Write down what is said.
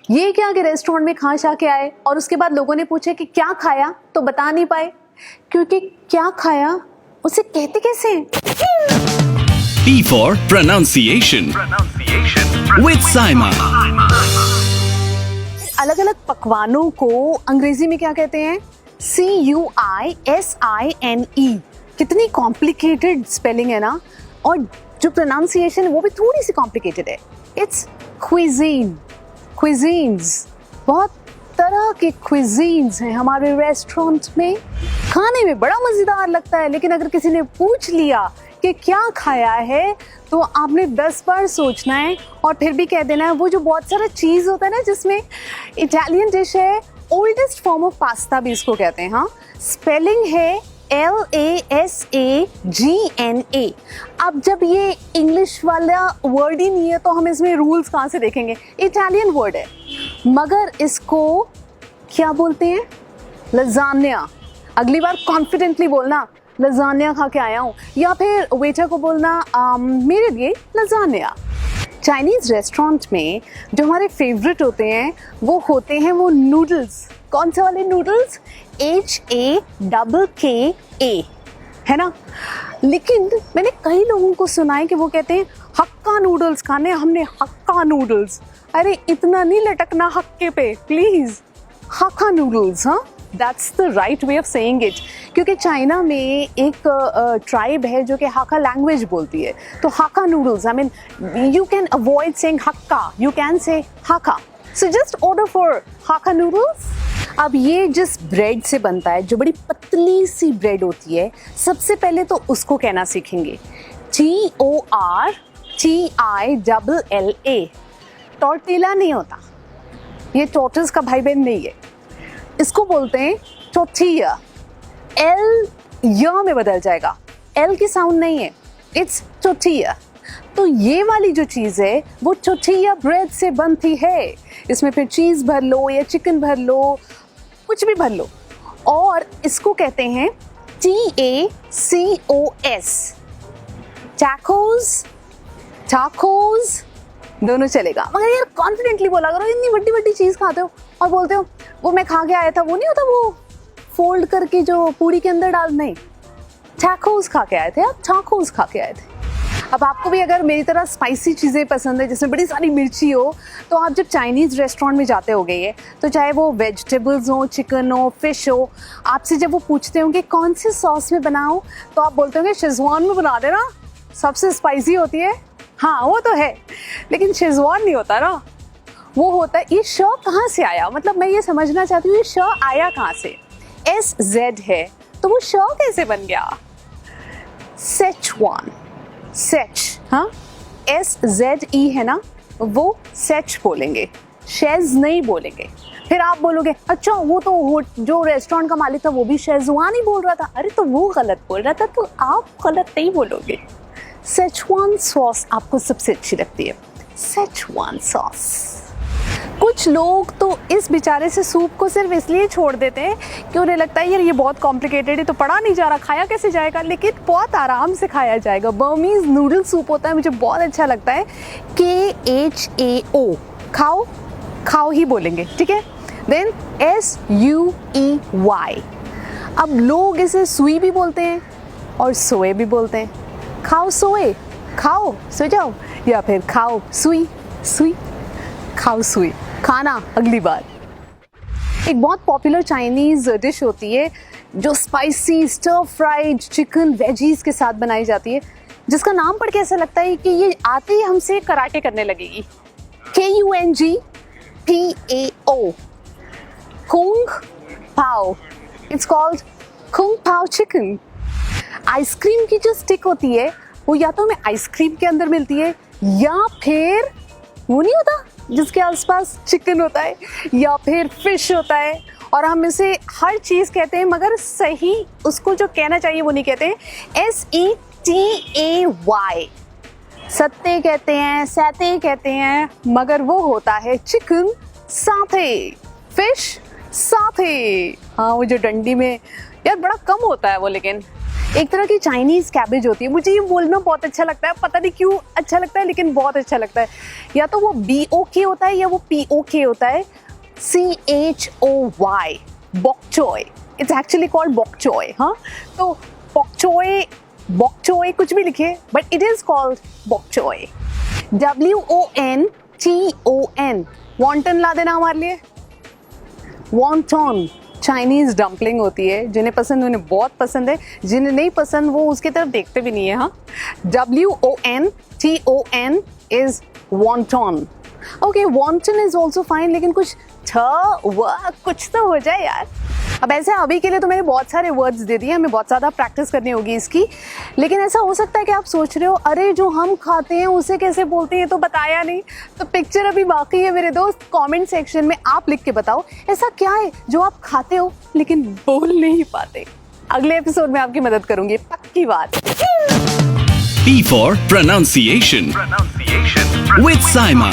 ये क्या कि रेस्टोरेंट में खा शा के आए और उसके बाद लोगों ने पूछा कि क्या खाया तो बता नहीं पाए, क्योंकि क्या खाया उसे कहते कैसे हैं? P for pronunciation. With Saima. अलग अलग पकवानों को अंग्रेजी में क्या कहते हैं? CUISINE। कितनी कॉम्प्लिकेटेड स्पेलिंग है ना, और जो प्रोनाउंसिएशन है वो भी थोड़ी सी कॉम्प्लिकेटेड है। इट्स क्विजीन, क्विजीन्स, बहुत तरह के क्विजीन्स हैं हमारे रेस्टोरेंट में। खाने में बड़ा मज़ेदार लगता है, लेकिन अगर किसी ने पूछ लिया कि क्या खाया है तो आपने 10 बार सोचना है और फिर भी कह देना है। वो जो बहुत सारा चीज़ होता है ना, जिसमें इटालियन डिश है, ओल्डेस्ट फॉर्म ऑफ पास्ता भी इसको कहते हैं। हाँ, स्पेलिंग है LASAGNA। अब जब ये इंग्लिश वाला वर्ड ही नहीं है तो हम इसमें रूल्स कहाँ से देखेंगे? इटालियन वर्ड है, मगर इसको क्या बोलते हैं? लजानिया। अगली बार कॉन्फिडेंटली बोलना लजानिया खा के आया हूँ, या फिर वेटर को बोलना मेरे लिए लजानिया। चाइनीज़ रेस्टोरेंट में जो हमारे फेवरेट होते हैं वो होते हैं वो नूडल्स। कौन से वाले नूडल्स? HAKKA, है ना। लेकिन मैंने कई लोगों को सुना है कि वो कहते हैं हक्का नूडल्स खाने, हमने हक्का नूडल्स। अरे इतना नहीं लटकना हक्के पे प्लीज़, हक्का नूडल्स। हाँ, that's the right way of saying it, क्योंकि चाइना में एक ट्राइब है जो कि हाका लैंग्वेज बोलती है। तो हाका noodles, I mean you can avoid saying hakka, you can say हाका। सो जस्ट ऑर्डर फॉर हाका नूडल्स। अब ये जिस ब्रेड से बनता है, जो बड़ी पतली सी ब्रेड होती है, सबसे पहले तो उसको कहना सीखेंगे TORTILLA। टॉर्टिला नहीं होता, ये टॉर्टस का भाई बहन नहीं है, इसको बोलते हैं टोर्टिया। L य में बदल जाएगा, L की साउंड नहीं है, इट्स टोर्टिया। तो ये वाली जो चीज़ है वो टोर्टिया ब्रेड से बनती है। इसमें फिर चीज़ भर लो या चिकन भर लो, कुछ भी भर लो, और इसको कहते हैं TACOS। टैकोस, टाकोस दोनों चलेगा, मगर यार कॉन्फिडेंटली बोला करो। इतनी बड़ी बड़ी चीज़ खाते हो और बोलते हो वो मैं खा के आया था, वो नहीं होता वो फोल्ड करके जो पूरी के अंदर डाल, नहीं, टैकोस खा के आए थे आप, टाकोस खा के आए थे। अब आपको भी अगर मेरी तरह स्पाइसी चीज़ें पसंद है जिसमें बड़ी सारी मिर्ची हो, तो आप जब चाइनीज़ रेस्टोरेंट में जाते होगे ये, तो चाहे वो वेजिटेबल्स हो, चिकन हो, फिश हो, आपसे जब वो पूछते होंगे कौन से सॉस में बनाओ, तो आप बोलते होंगे शेजवान में बना देना, सबसे स्पाइसी होती है। हाँ वो तो है, लेकिन शेजवान नहीं होता ना, वो होता है। ये श कहाँ से आया, मतलब मैं ये समझना चाहती हूँ ये श आया कहाँ से? SZ है तो वो श कैसे बन गया? सेचवान, सेच, हाँ, SZE है ना, वो सेच बोलेंगे, शेज नहीं बोलेंगे। फिर आप बोलोगे अच्छा वो तो जो रेस्टोरेंट का मालिक था वो भी शेजवान ही बोल रहा था। अरे तो वो गलत बोल रहा था, तो आप गलत नहीं बोलोगे। सेचवान सॉस आपको सबसे अच्छी लगती है, सेचवान सॉस। कुछ लोग तो इस बेचारे से सूप को सिर्फ इसलिए छोड़ देते हैं कि उन्हें लगता है यार ये बहुत कॉम्प्लिकेटेड है, तो पढ़ा नहीं जा रहा, खाया कैसे जाएगा, लेकिन बहुत आराम से खाया जाएगा। बर्मीज नूडल सूप होता है, मुझे बहुत अच्छा लगता है, KHAO, खाओ, खाओ ही बोलेंगे, ठीक है। देन SUEY, अब लोग इसे सुई भी बोलते हैं और सोए भी बोलते हैं। खाओ सोए, खाओ सो जाओ, या फिर खाओ सुई, सुई, खाओ सुई, खाना अगली बार। एक बहुत पॉपुलर चाइनीज़ डिश होती है जो spicy stir fried chicken veggies के साथ बनाई जाती है, जिसका नाम पढ़ के ऐसा लगता है कि ये आते ही हमसे कराटे करने लगेगी। KUNGPAO, कुंग पाओ, इट्स कॉल्ड कुंग पाओ चिकन। आइसक्रीम की जो स्टिक होती है वो या तो हमें आइसक्रीम के अंदर मिलती है, या फिर वो नहीं होता जिसके आसपास चिकन होता है, या फिर फिश होता है, और हम इसे हर चीज़ कहते हैं, मगर सही उसको जो कहना चाहिए वो नहीं कहते हैं। SETAY, सत्ते कहते हैं, सैते कहते हैं, मगर वो होता है चिकन साथे, फिश साथे। हाँ वो जो डंडी में, यार बड़ा कम होता है वो, लेकिन एक तरह की चाइनीज कैबेज होती है, मुझे ये बोलना बहुत अच्छा लगता है, पता नहीं क्यों अच्छा लगता है लेकिन बहुत अच्छा लगता है। या तो वो BOK होता है या वो POK होता है, CHOY, बॉक चोय। इट्स एक्चुअली कॉल्ड बॉक चोय। हाँ, तो बॉक चोय कुछ भी लिखिए, बट इट इज कॉल्ड बॉक चोय। WONTON, वॉन्टन ला देना हमारे लिए। वॉन्टॉन चाइनीज डम्पलिंग होती है, जिन्हें पसंद उन्हें बहुत पसंद है, जिन्हें नहीं पसंद वो उसकी तरफ देखते भी नहीं है। हाँ, WONTON is wonton. Okay, wonton is also fine, लेकिन कुछ कुछ तो हो जाए यार। अब ऐसे अभी के लिए तो मैंने बहुत सारे वर्ड्स दे दिए, हमें बहुत ज़्यादा प्रैक्टिस करनी होगी इसकी। लेकिन ऐसा हो सकता है कि आप सोच रहे हो अरे जो हम खाते हैं उसे कैसे बोलते हैं, ये तो बताया नहीं। तो पिक्चर अभी बाकी है मेरे दोस्त, कमेंट सेक्शन में आप लिख के बताओ ऐसा क्या है जो आप खाते हो लेकिन बोल नहीं पाते। अगले एपिसोड में आपकी मदद करूंगी, पक्की बात। P for pronunciation. With Saima.